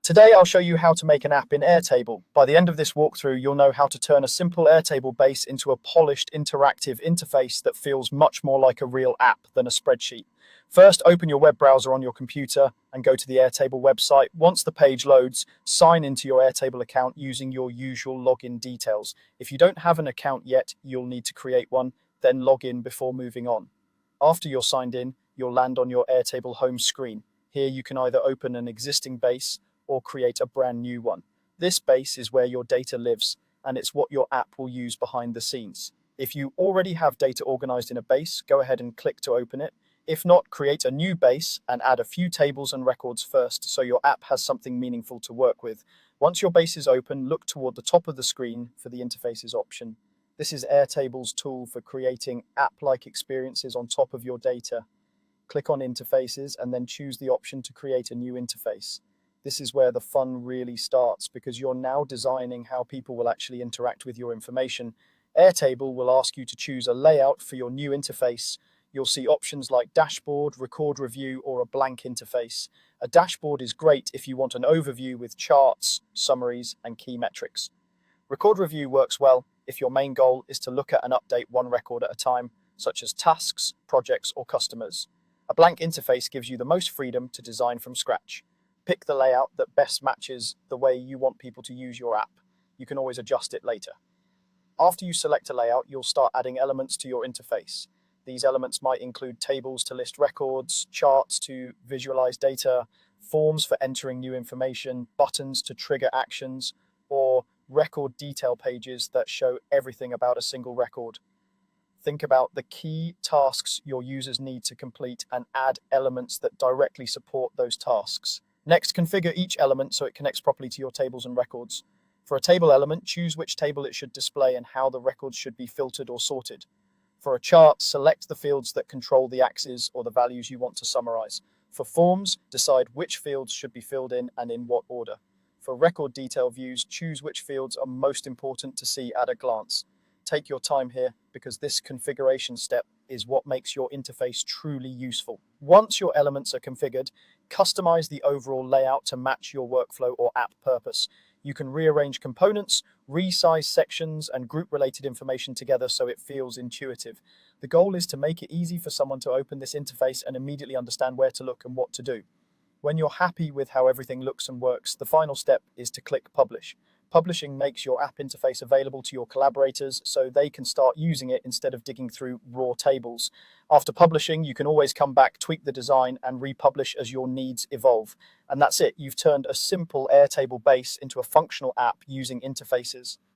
Today I'll show you how to make an app in Airtable. By the end of this walkthrough, you'll know how to turn a simple Airtable base into a polished interactive interface that feels much more like a real app than a spreadsheet. First, open your web browser on your computer and go to the Airtable website. Once the page loads, sign into your Airtable account using your usual login details. If you don't have an account yet, you'll need to create one, then log in before moving on. After you're signed in, you'll land on your Airtable home screen. Here you can either open an existing base or create a brand new one. This base is where your data lives, and it's what your app will use behind the scenes. If you already have data organized in a base, go ahead and click to open it. If not, create a new base and add a few tables and records first so your app has something meaningful to work with. Once your base is open, look toward the top of the screen for the interfaces option. This is Airtable's tool for creating app-like experiences on top of your data. Click on Interfaces and then choose the option to create a new interface. This is where the fun really starts because you're now designing how people will actually interact with your information. Airtable will ask you to choose a layout for your new interface. You'll see options like dashboard, record review, or a blank interface. A dashboard is great if you want an overview with charts, summaries, and key metrics. Record review works well if your main goal is to look at and update one record at a time, such as tasks, projects, or customers. A blank interface gives you the most freedom to design from scratch. Pick the layout that best matches the way you want people to use your app. You can always adjust it later. After you select a layout, you'll start adding elements to your interface. These elements might include tables to list records, charts to visualize data, forms for entering new information, buttons to trigger actions, or record detail pages that show everything about a single record. Think about the key tasks your users need to complete and add elements that directly support those tasks. Next, configure each element so it connects properly to your tables and records. For a table element, choose which table it should display and how the records should be filtered or sorted. For a chart, select the fields that control the axes or the values you want to summarize. For forms, decide which fields should be filled in and in what order. For record detail views, choose which fields are most important to see at a glance. Take your time here because this configuration step is what makes your interface truly useful. Once your elements are configured, customize the overall layout to match your workflow or app purpose. You can rearrange components, resize sections, and group related information together so it feels intuitive. The goal is to make it easy for someone to open this interface and immediately understand where to look and what to do. When you're happy with how everything looks and works, the final step is to click Publish. Publishing makes your app interface available to your collaborators so they can start using it instead of digging through raw tables. After publishing, you can always come back, tweak the design, and republish as your needs evolve. And that's it. You've turned a simple Airtable base into a functional app using interfaces.